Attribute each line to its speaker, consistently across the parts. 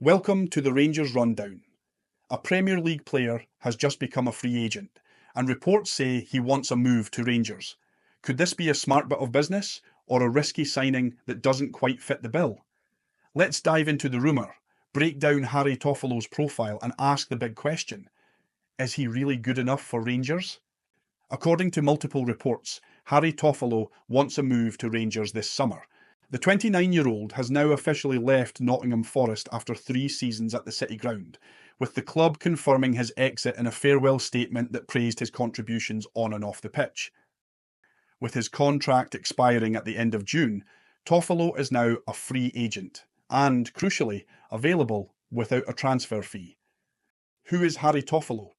Speaker 1: Welcome to the Rangers Rundown. A Premier League player has just become a free agent, and reports say he wants a move to Rangers. Could this be a smart bit of business, or a risky signing that doesn't quite fit the bill? Let's dive into the rumour, break down Harry Toffolo's profile, and ask the big question: is he really good enough for Rangers? According to multiple reports, Harry Toffolo wants a move to Rangers this summer. The 29-year-old has now officially left Nottingham Forest after 3 seasons at the City Ground, with the club confirming his exit in a farewell statement that praised his contributions on and off the pitch. With his contract expiring at the end of June, Toffolo is now a free agent and, crucially, available without a transfer fee. Who is Harry Toffolo?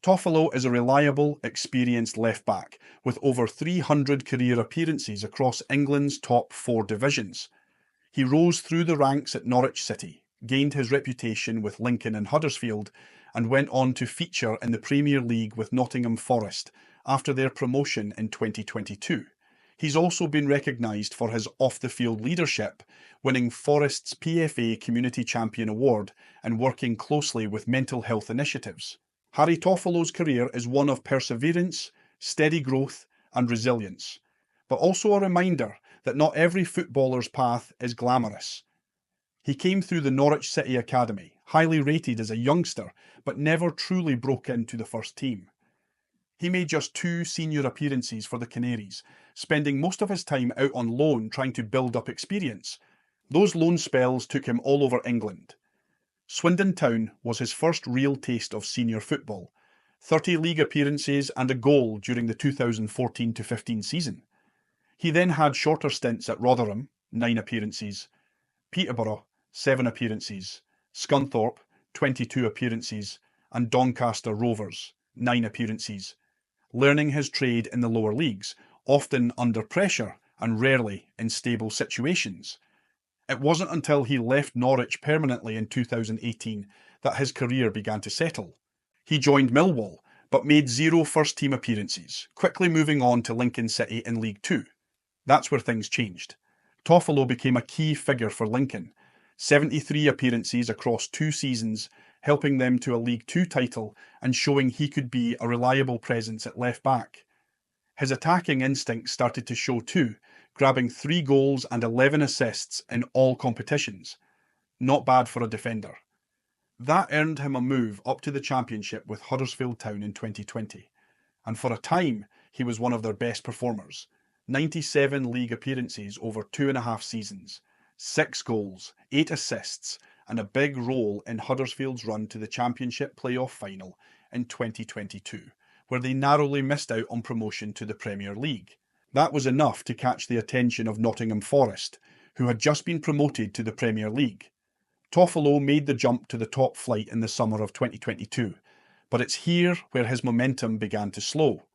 Speaker 1: Toffolo is a reliable, experienced left-back with over 300 career appearances across England's top 4 divisions. He rose through the ranks at Norwich City, gained his reputation with Lincoln and Huddersfield, and went on to feature in the Premier League with Nottingham Forest after their promotion in 2022. He's also been recognised for his off-the-field leadership, winning Forest's PFA Community Champion Award and working closely with mental health initiatives. Harry Toffolo's career is one of perseverance, steady growth and resilience, but also a reminder that not every footballer's path is glamorous. He came through the Norwich City Academy, highly rated as a youngster, but never truly broke into the first team. He made just 2 senior appearances for the Canaries, spending most of his time out on loan trying to build up experience. Those loan spells took him all over England. Swindon Town was his first real taste of senior football, 30 league appearances and a goal during the 2014-15 season. He then had shorter stints at Rotherham, 9 appearances, Peterborough, 7 appearances, Scunthorpe, 22 appearances, and Doncaster Rovers, 9 appearances, learning his trade in the lower leagues, often under pressure and rarely in stable situations. It wasn't until he left Norwich permanently in 2018 that his career began to settle. He joined Millwall, but made 0 first-team appearances, quickly moving on to Lincoln City in League Two. That's where things changed. Toffolo became a key figure for Lincoln, 73 appearances across 2 seasons, helping them to a League Two title and showing he could be a reliable presence at left-back. His attacking instincts started to show too, grabbing 3 goals and 11 assists in all competitions. Not bad for a defender. That earned him a move up to the Championship with Huddersfield Town in 2020, and for a time he was one of their best performers. 97 league appearances over 2.5 seasons, 6 goals, 8 assists, and a big role in Huddersfield's run to the Championship playoff final in 2022, where they narrowly missed out on promotion to the Premier League. That was enough to catch the attention of Nottingham Forest, who had just been promoted to the Premier League. Toffolo made the jump to the top flight in the summer of 2022, but it's here where his momentum began to slow.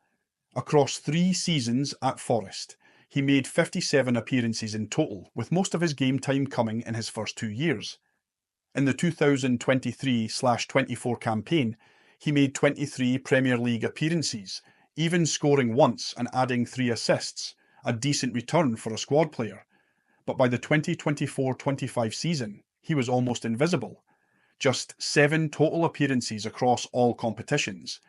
Speaker 1: Across 3 seasons at Forest, he made 57 appearances in total, with most of his game time coming in his first 2 years. In the 2023/24 campaign, he made 23 Premier League appearances, even scoring once and adding 3 assists, a decent return for a squad player. But by the 2024-25 season, he was almost invisible. Just 7 total appearances across all competitions.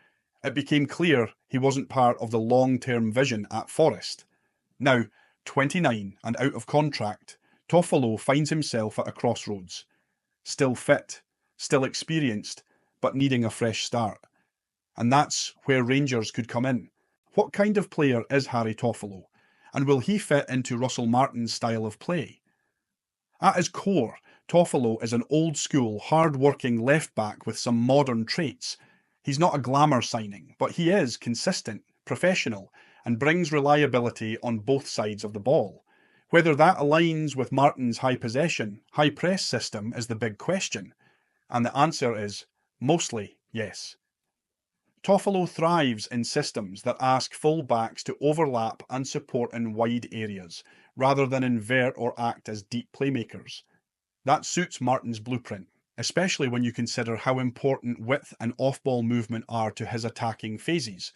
Speaker 1: It became clear he wasn't part of the long-term vision at Forest. Now, 29 and out of contract, Toffolo finds himself at a crossroads. Still fit, still experienced, but needing a fresh start. And that's where Rangers could come in. What kind of player is Harry Toffolo? And will he fit into Russell Martin's style of play? At his core, Toffolo is an old-school, hard-working left-back with some modern traits. He's not a glamour signing, but he is consistent, professional, and brings reliability on both sides of the ball. Whether that aligns with Martin's high possession, high press system is the big question. And the answer is, mostly, yes. Toffolo thrives in systems that ask full-backs to overlap and support in wide areas, rather than invert or act as deep playmakers. That suits Martin's blueprint, especially when you consider how important width and off-ball movement are to his attacking phases.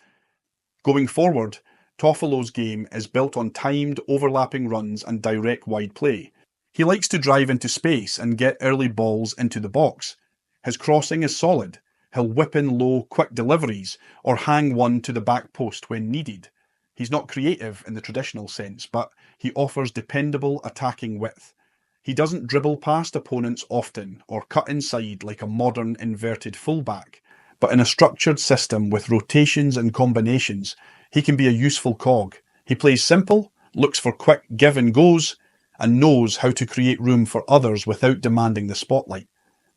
Speaker 1: Going forward, Toffolo's game is built on timed, overlapping runs and direct wide play. He likes to drive into space and get early balls into the box. His crossing is solid. He'll whip in low, quick deliveries or hang one to the back post when needed. He's not creative in the traditional sense, but he offers dependable attacking width. He doesn't dribble past opponents often or cut inside like a modern inverted fullback, but in a structured system with rotations and combinations, he can be a useful cog. He plays simple, looks for quick give and goes, and knows how to create room for others without demanding the spotlight.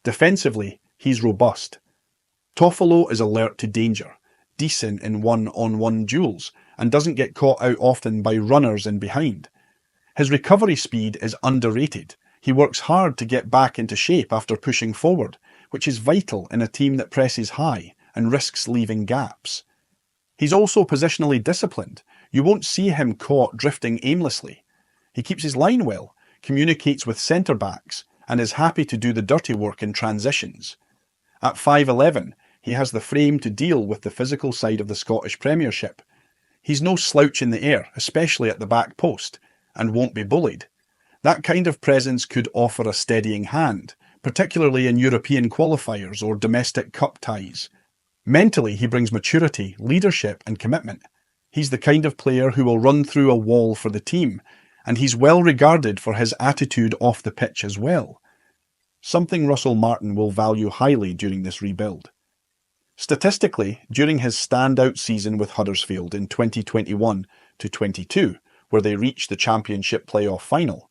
Speaker 1: Defensively, he's robust. Toffolo is alert to danger, decent in one-on-one duels, and doesn't get caught out often by runners in behind. His recovery speed is underrated. He works hard to get back into shape after pushing forward, which is vital in a team that presses high and risks leaving gaps. He's also positionally disciplined. You won't see him caught drifting aimlessly. He keeps his line well, communicates with centre-backs, and is happy to do the dirty work in transitions. At 5'11", he has the frame to deal with the physical side of the Scottish Premiership. He's no slouch in the air, especially at the back post, and won't be bullied. That kind of presence could offer a steadying hand, particularly in European qualifiers or domestic cup ties. Mentally, he brings maturity, leadership and commitment. He's the kind of player who will run through a wall for the team, and he's well regarded for his attitude off the pitch as well. Something Russell Martin will value highly during this rebuild. Statistically, during his standout season with Huddersfield in 2021-22, where they reached the Championship playoff final,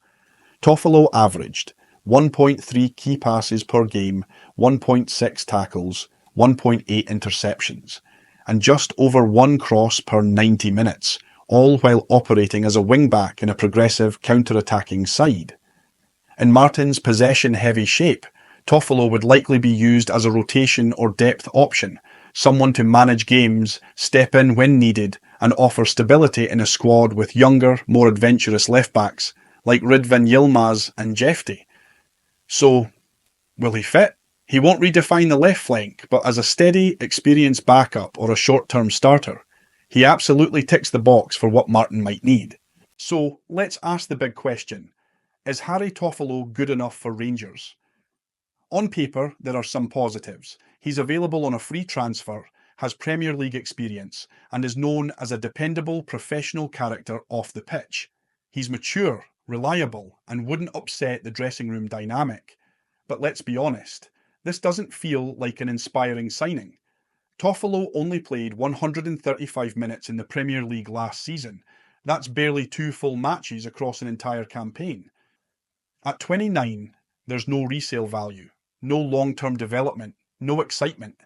Speaker 1: Toffolo averaged 1.3 key passes per game, 1.6 tackles, 1.8 interceptions, and just over one cross per 90 minutes, all while operating as a wing-back in a progressive counter-attacking side. In Martin's possession-heavy shape, Toffolo would likely be used as a rotation or depth option, someone to manage games, step in when needed, and offer stability in a squad with younger, more adventurous left-backs like Ridvan, Yilmaz and Jefte. So, will he fit? He won't redefine the left flank, but as a steady, experienced backup or a short-term starter, he absolutely ticks the box for what Martin might need. So, let's ask the big question. Is Harry Toffolo good enough for Rangers? On paper, there are some positives. He's available on a free transfer, has Premier League experience, and is known as a dependable professional character off the pitch. He's mature, reliable, and wouldn't upset the dressing room dynamic. But let's be honest, this doesn't feel like an inspiring signing. Toffolo only played 135 minutes in the Premier League last season. That's barely 2 full matches across an entire campaign. At 29, there's no resale value, no long-term development, no excitement.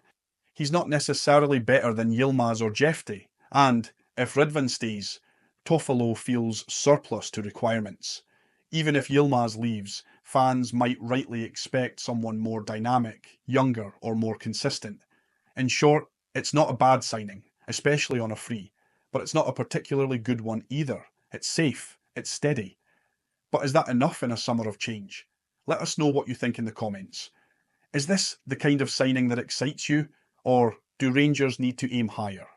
Speaker 1: He's not necessarily better than Yilmaz or Jefte, and, if Ridvan stays, Toffolo feels surplus to requirements. Even if Yilmaz leaves, fans might rightly expect someone more dynamic, younger or more consistent. In short, it's not a bad signing, especially on a free, but it's not a particularly good one either. It's safe, it's steady. But is that enough in a summer of change? Let us know what you think in the comments. Is this the kind of signing that excites you, or do Rangers need to aim higher?